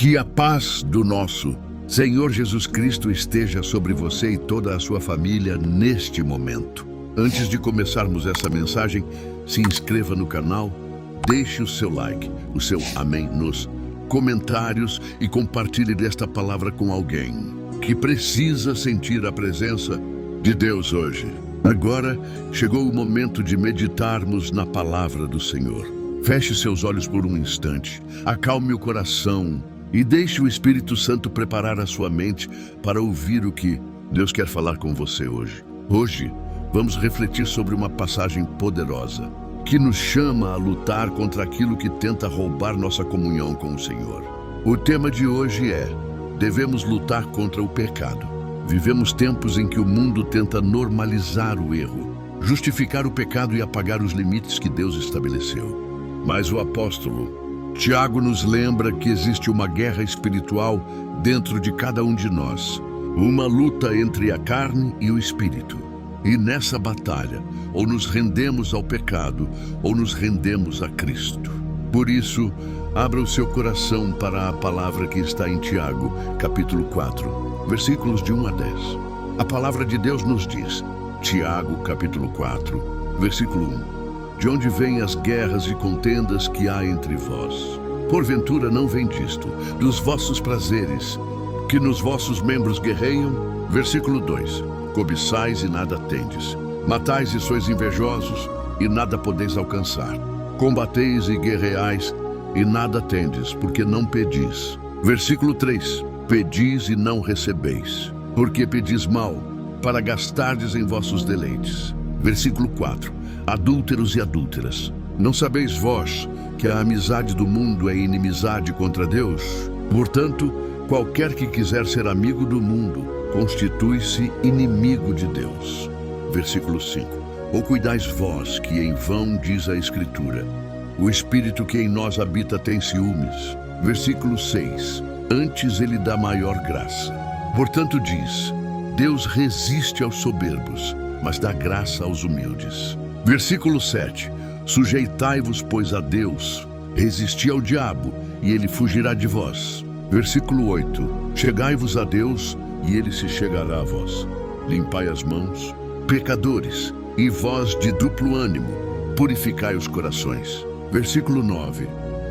Que a paz do nosso Senhor Jesus Cristo esteja sobre você e toda a sua família neste momento. Antes de começarmos essa mensagem, se inscreva no canal, deixe o seu like, o seu amém nos comentários e compartilhe desta palavra com alguém que precisa sentir a presença de Deus hoje. Agora chegou o momento de meditarmos na palavra do Senhor. Feche seus olhos por um instante, acalme o coração e deixe o Espírito Santo preparar a sua mente para ouvir o que Deus quer falar com você hoje. Hoje, vamos refletir sobre uma passagem poderosa que nos chama a lutar contra aquilo que tenta roubar nossa comunhão com o Senhor. O tema de hoje é: devemos lutar contra o pecado. Vivemos tempos em que o mundo tenta normalizar o erro, justificar o pecado e apagar os limites que Deus estabeleceu. Mas o apóstolo Tiago nos lembra que existe uma guerra espiritual dentro de cada um de nós, uma luta entre a carne e o espírito. E nessa batalha, ou nos rendemos ao pecado, ou nos rendemos a Cristo. Por isso, abra o seu coração para a palavra que está em Tiago, capítulo 4, versículos de 1 a 10. A palavra de Deus nos diz, Tiago, capítulo 4, versículo 1. De onde vêm as guerras e contendas que há entre vós? Porventura não vem disto, dos vossos prazeres, que nos vossos membros guerreiam? Versículo 2. Cobiçais e nada tendes, matais e sois invejosos, e nada podeis alcançar. Combateis e guerreais, e nada tendes, porque não pedis. Versículo 3. Pedis e não recebeis, porque pedis mal, para gastardes em vossos deleites. Versículo 4. Adúlteros e adúlteras, não sabeis vós que a amizade do mundo é inimizade contra Deus? Portanto, qualquer que quiser ser amigo do mundo, constitui-se inimigo de Deus. Versículo 5. Ou cuidais vós que em vão diz a Escritura, o Espírito que em nós habita tem ciúmes. Versículo 6. Antes ele dá maior graça. Portanto diz, Deus resiste aos soberbos, mas dá graça aos humildes. Versículo 7. Sujeitai-vos, pois, a Deus, resisti ao diabo, e ele fugirá de vós. Versículo 8. Chegai-vos a Deus, e ele se chegará a vós. Limpai as mãos, pecadores, e vós de duplo ânimo, purificai os corações. Versículo 9.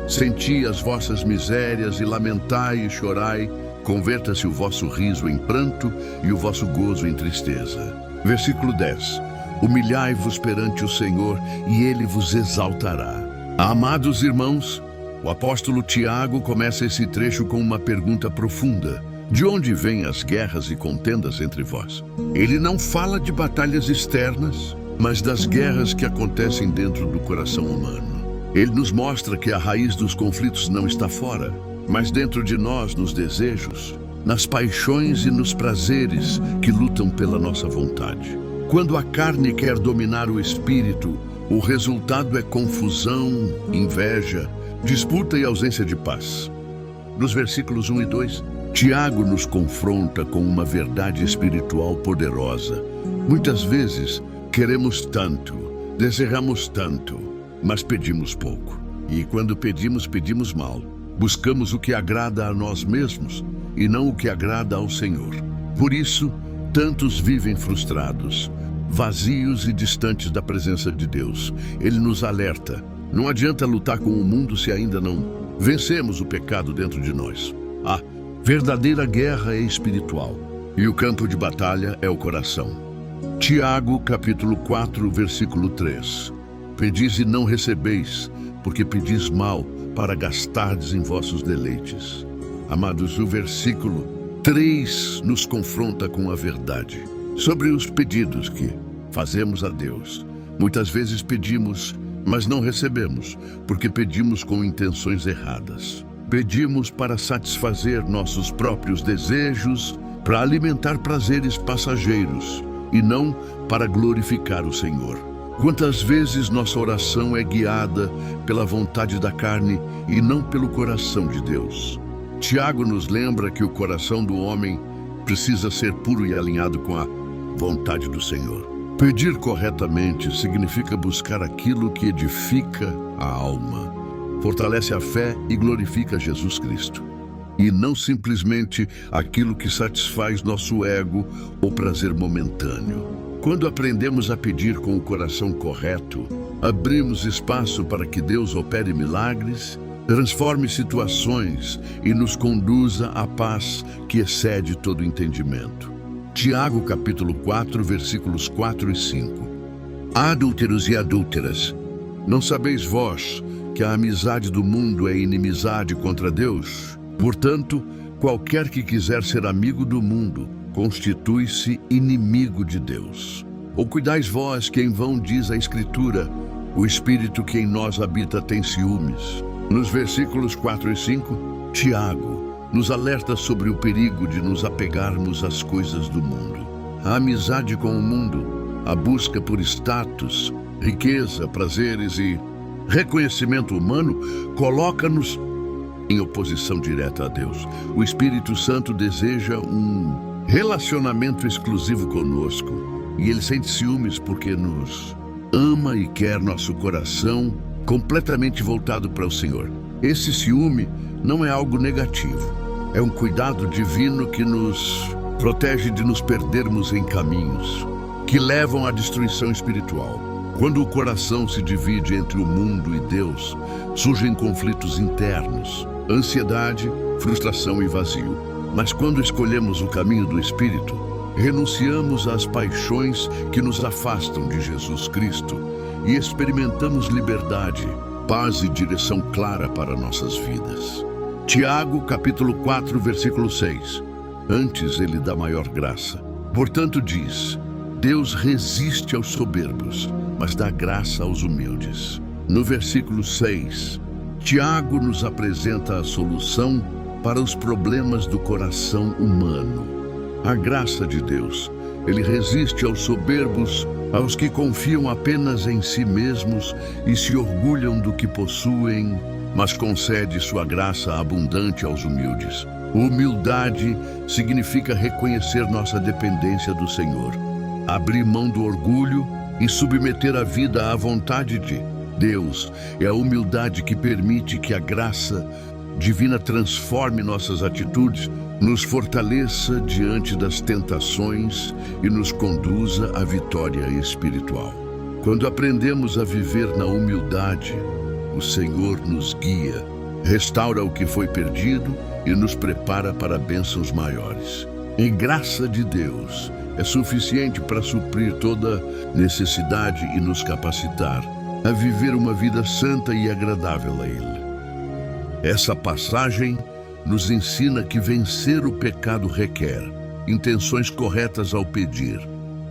Senti as vossas misérias e lamentai e chorai, converta-se o vosso riso em pranto e o vosso gozo em tristeza. Versículo 10. Humilhai-vos perante o Senhor e ele vos exaltará. Amados irmãos, o apóstolo Tiago começa esse trecho com uma pergunta profunda. De onde vêm as guerras e contendas entre vós? Ele não fala de batalhas externas, mas das guerras que acontecem dentro do coração humano. Ele nos mostra que a raiz dos conflitos não está fora, mas dentro de nós, nos desejos, nas paixões e nos prazeres que lutam pela nossa vontade. Quando a carne quer dominar o espírito, o resultado é confusão, inveja, disputa e ausência de paz. Nos versículos 1 e 2, Tiago nos confronta com uma verdade espiritual poderosa. Muitas vezes queremos tanto, desejamos tanto, mas pedimos pouco. E quando pedimos, pedimos mal. Buscamos o que agrada a nós mesmos e não o que agrada ao Senhor. Por isso, tantos vivem frustrados, vazios e distantes da presença de Deus. Ele nos alerta. Não adianta lutar com o mundo se ainda não vencemos o pecado dentro de nós. A verdadeira guerra é espiritual e o campo de batalha é o coração. Tiago, capítulo 4, versículo 3. Pedis e não recebeis, porque pedis mal, para gastardes em vossos deleites. Amados, o versículo 3 nos confronta com a verdade sobre os pedidos que fazemos a Deus. Muitas vezes pedimos, mas não recebemos, porque pedimos com intenções erradas. Pedimos para satisfazer nossos próprios desejos, para alimentar prazeres passageiros, e não para glorificar o Senhor. Quantas vezes nossa oração é guiada pela vontade da carne e não pelo coração de Deus? Tiago nos lembra que o coração do homem precisa ser puro e alinhado com a vontade do Senhor. Pedir corretamente significa buscar aquilo que edifica a alma, fortalece a fé e glorifica Jesus Cristo. e não simplesmente aquilo que satisfaz nosso ego ou prazer momentâneo. Quando aprendemos a pedir com o coração correto, abrimos espaço para que Deus opere milagres, transforme situações e nos conduza à paz que excede todo entendimento. Tiago capítulo 4, versículos 4 e 5. Adúlteros e adúlteras, não sabeis vós que a amizade do mundo é inimizade contra Deus? Portanto, qualquer que quiser ser amigo do mundo, constitui-se inimigo de Deus. Ou cuidais vós que em vão diz a Escritura, o Espírito que em nós habita tem ciúmes. Nos versículos 4 e 5, Tiago nos alerta sobre o perigo de nos apegarmos às coisas do mundo. A amizade com o mundo, a busca por status, riqueza, prazeres e reconhecimento humano coloca-nos em oposição direta a Deus. O Espírito Santo deseja um relacionamento exclusivo conosco e ele sente ciúmes porque nos ama e quer nosso coração completamente voltado para o Senhor. Esse ciúme não é algo negativo. É um cuidado divino que nos protege de nos perdermos em caminhos que levam à destruição espiritual. Quando o coração se divide entre o mundo e Deus, surgem conflitos internos, ansiedade, frustração e vazio. Mas quando escolhemos o caminho do Espírito, renunciamos às paixões que nos afastam de Jesus Cristo e experimentamos liberdade, paz e direção clara para nossas vidas. Tiago, capítulo 4, versículo 6. Antes ele dá maior graça. Portanto diz, Deus resiste aos soberbos, mas dá graça aos humildes. No versículo 6, Tiago nos apresenta a solução para os problemas do coração humano. A graça de Deus. Ele resiste aos soberbos, aos que confiam apenas em si mesmos e se orgulham do que possuem, mas concede sua graça abundante aos humildes. Humildade significa reconhecer nossa dependência do Senhor, abrir mão do orgulho e submeter a vida à vontade de Deus. É a humildade que permite que a graça divina transforme nossas atitudes, nos fortaleça diante das tentações e nos conduza à vitória espiritual. Quando aprendemos a viver na humildade, o Senhor nos guia, restaura o que foi perdido e nos prepara para bênçãos maiores. E graça de Deus é suficiente para suprir toda necessidade e nos capacitar a viver uma vida santa e agradável a Ele. Essa passagem nos ensina que vencer o pecado requer intenções corretas ao pedir,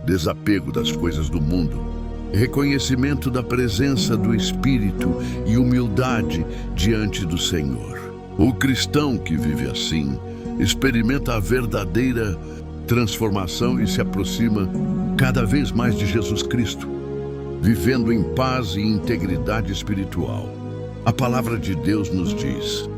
desapego das coisas do mundo, reconhecimento da presença do Espírito e humildade diante do Senhor. O cristão que vive assim experimenta a verdadeira transformação e se aproxima cada vez mais de Jesus Cristo, vivendo em paz e integridade espiritual. A palavra de Deus nos diz,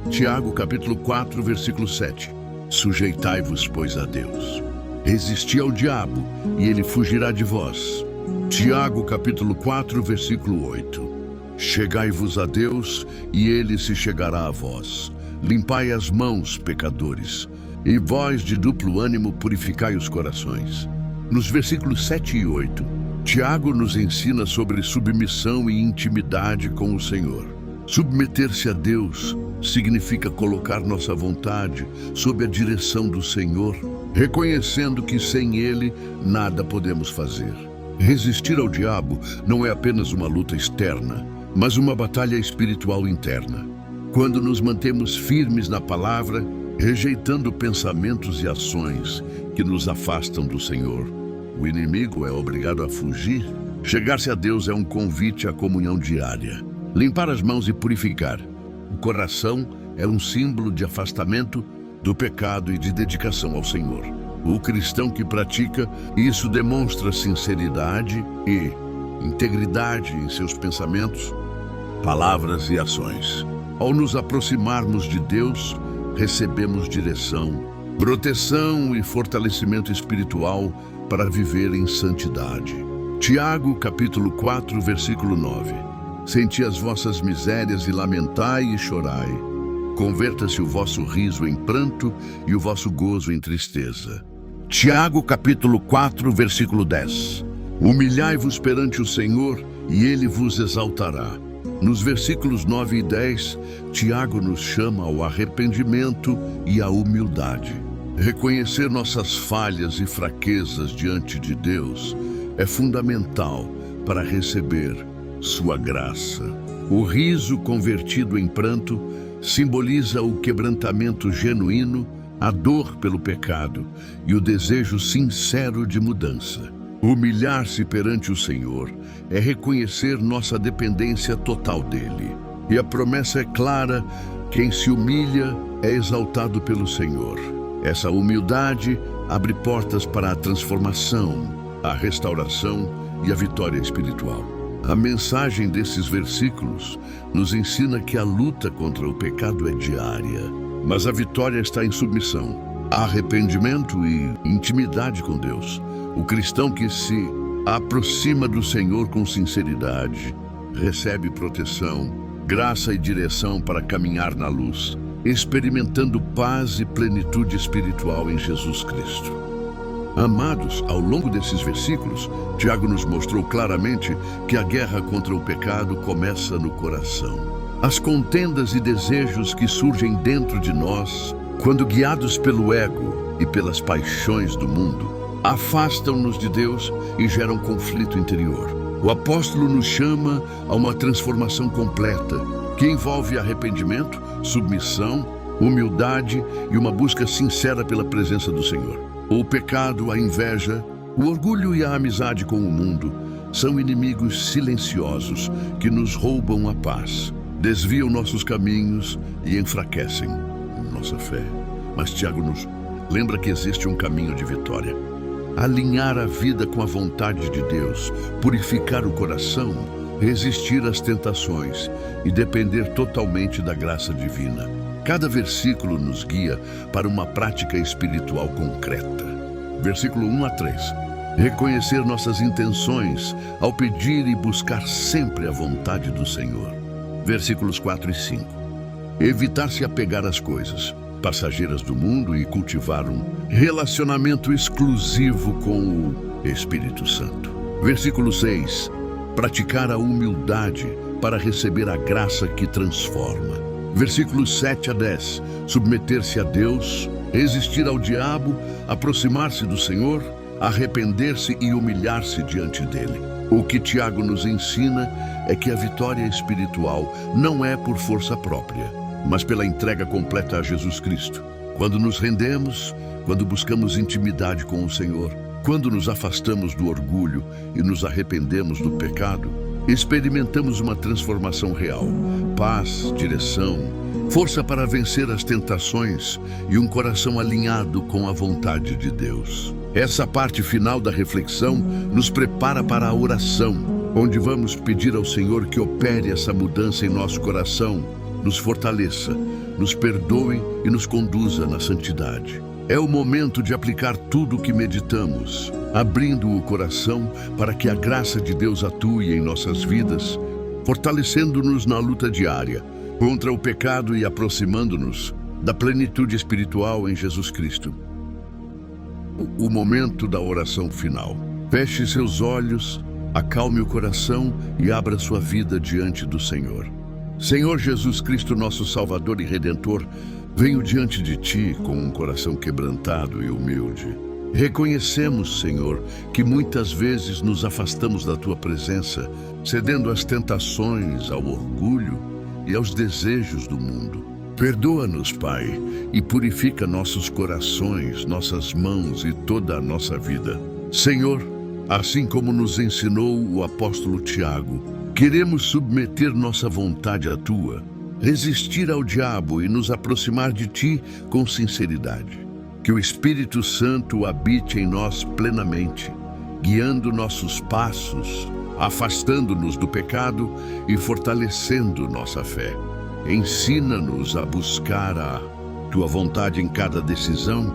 Tiago capítulo 4, versículo 7, sujeitai-vos, pois, a Deus. Resisti ao diabo, e ele fugirá de vós. Tiago capítulo 4, versículo 8. Chegai-vos a Deus, e ele se chegará a vós. Limpai as mãos, pecadores, e vós de duplo ânimo purificai os corações. Nos versículos 7 e 8, Tiago nos ensina sobre submissão e intimidade com o Senhor. Submeter-se a Deus significa colocar nossa vontade sob a direção do Senhor, reconhecendo que sem Ele nada podemos fazer. Resistir ao diabo não é apenas uma luta externa, mas uma batalha espiritual interna. Quando nos mantemos firmes na palavra, rejeitando pensamentos e ações que nos afastam do Senhor, o inimigo é obrigado a fugir. Chegar-se a Deus é um convite à comunhão diária. Limpar as mãos e purificar. O coração é um símbolo de afastamento do pecado e de dedicação ao Senhor. O cristão que pratica isso demonstra sinceridade e integridade em seus pensamentos, palavras e ações. Ao nos aproximarmos de Deus, recebemos direção, proteção e fortalecimento espiritual para viver em santidade. Tiago, capítulo 4, versículo 9. Senti as vossas misérias e lamentai e chorai. Converta-se o vosso riso em pranto e o vosso gozo em tristeza. Tiago, capítulo 4, versículo 10. Humilhai-vos perante o Senhor, e Ele vos exaltará. Nos versículos 9 e 10, Tiago nos chama ao arrependimento e à humildade. Reconhecer nossas falhas e fraquezas diante de Deus é fundamental para receber sua graça. O riso convertido em pranto simboliza o quebrantamento genuíno, a dor pelo pecado e o desejo sincero de mudança. Humilhar-se perante o Senhor é reconhecer nossa dependência total dele. E a promessa é clara: quem se humilha é exaltado pelo Senhor. Essa humildade abre portas para a transformação, a restauração e a vitória espiritual. A mensagem desses versículos nos ensina que a luta contra o pecado é diária, mas a vitória está em submissão, arrependimento e intimidade com Deus. O cristão que se aproxima do Senhor com sinceridade recebe proteção, graça e direção para caminhar na luz, experimentando paz e plenitude espiritual em Jesus Cristo. Amados, ao longo desses versículos, Tiago nos mostrou claramente que a guerra contra o pecado começa no coração. As contendas e desejos que surgem dentro de nós, quando guiados pelo ego e pelas paixões do mundo, afastam-nos de Deus e geram conflito interior. O apóstolo nos chama a uma transformação completa, que envolve arrependimento, submissão, humildade e uma busca sincera pela presença do Senhor. O pecado, a inveja, o orgulho e a amizade com o mundo são inimigos silenciosos que nos roubam a paz, desviam nossos caminhos e enfraquecem nossa fé. Mas Tiago nos lembra que existe um caminho de vitória. Alinhar a vida com a vontade de Deus, purificar o coração, resistir às tentações e depender totalmente da graça divina. Cada versículo nos guia para uma prática espiritual concreta. Versículo 1 a 3. Reconhecer nossas intenções ao pedir e buscar sempre a vontade do Senhor. Versículos 4 e 5. Evitar se apegar às coisas passageiras do mundo e cultivar um relacionamento exclusivo com o Espírito Santo. Versículo 6. Praticar a humildade para receber a graça que transforma. Versículos 7 a 10. Submeter-se a Deus, resistir ao diabo, aproximar-se do Senhor, arrepender-se e humilhar-se diante dele. O que Tiago nos ensina é que a vitória espiritual não é por força própria, mas pela entrega completa a Jesus Cristo. Quando nos rendemos, quando buscamos intimidade com o Senhor, quando nos afastamos do orgulho e nos arrependemos do pecado, experimentamos uma transformação real, paz, direção, força para vencer as tentações e um coração alinhado com a vontade de Deus. Essa parte final da reflexão nos prepara para a oração, onde vamos pedir ao Senhor que opere essa mudança em nosso coração, nos fortaleça, nos perdoe e nos conduza na santidade. É o momento de aplicar tudo o que meditamos, abrindo o coração para que a graça de Deus atue em nossas vidas, fortalecendo-nos na luta diária contra o pecado e aproximando-nos da plenitude espiritual em Jesus Cristo. O momento da oração final. Feche seus olhos, acalme o coração e abra sua vida diante do Senhor. Senhor Jesus Cristo, nosso Salvador e Redentor, venho diante de Ti com um coração quebrantado e humilde. Reconhecemos, Senhor, que muitas vezes nos afastamos da Tua presença, cedendo às tentações, ao orgulho e aos desejos do mundo. Perdoa-nos, Pai, e purifica nossos corações, nossas mãos e toda a nossa vida. Senhor, assim como nos ensinou o apóstolo Tiago, queremos submeter nossa vontade à Tua, resistir ao diabo e nos aproximar de Ti com sinceridade. Que o Espírito Santo habite em nós plenamente, guiando nossos passos, afastando-nos do pecado e fortalecendo nossa fé. Ensina-nos a buscar a Tua vontade em cada decisão,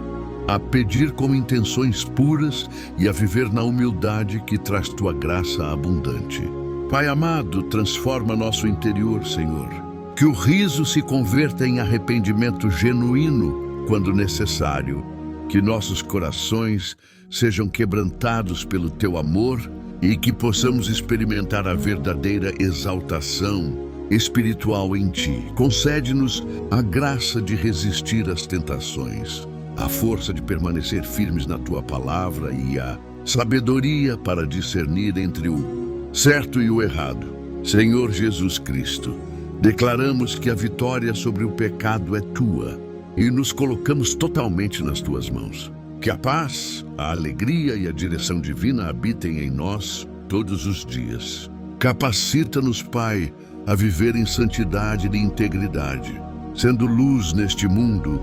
a pedir com intenções puras e a viver na humildade que traz Tua graça abundante. Pai amado, transforma nosso interior, Senhor. Que o riso se converta em arrependimento genuíno quando necessário. Que nossos corações sejam quebrantados pelo teu amor e que possamos experimentar a verdadeira exaltação espiritual em ti. Concede-nos a graça de resistir às tentações, a força de permanecer firmes na tua palavra e a sabedoria para discernir entre o certo e o errado. Senhor Jesus Cristo, declaramos que a vitória sobre o pecado é tua e nos colocamos totalmente nas tuas mãos. Que a paz, a alegria e a direção divina habitem em nós todos os dias. Capacita-nos, Pai, a viver em santidade e integridade, sendo luz neste mundo,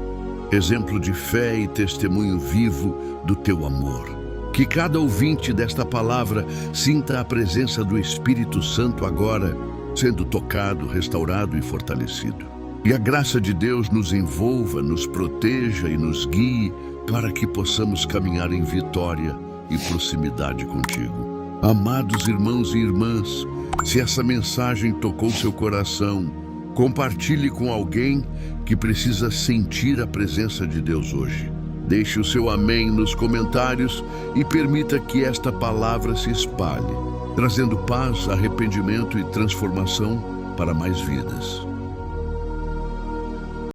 exemplo de fé e testemunho vivo do teu amor. Que cada ouvinte desta palavra sinta a presença do Espírito Santo agora, sendo tocado, restaurado e fortalecido. E a graça de Deus nos envolva, nos proteja e nos guie para que possamos caminhar em vitória e proximidade contigo. Amados irmãos e irmãs, se essa mensagem tocou seu coração, compartilhe com alguém que precisa sentir a presença de Deus hoje. Deixe o seu amém nos comentários e permita que esta palavra se espalhe, trazendo paz, arrependimento e transformação para mais vidas.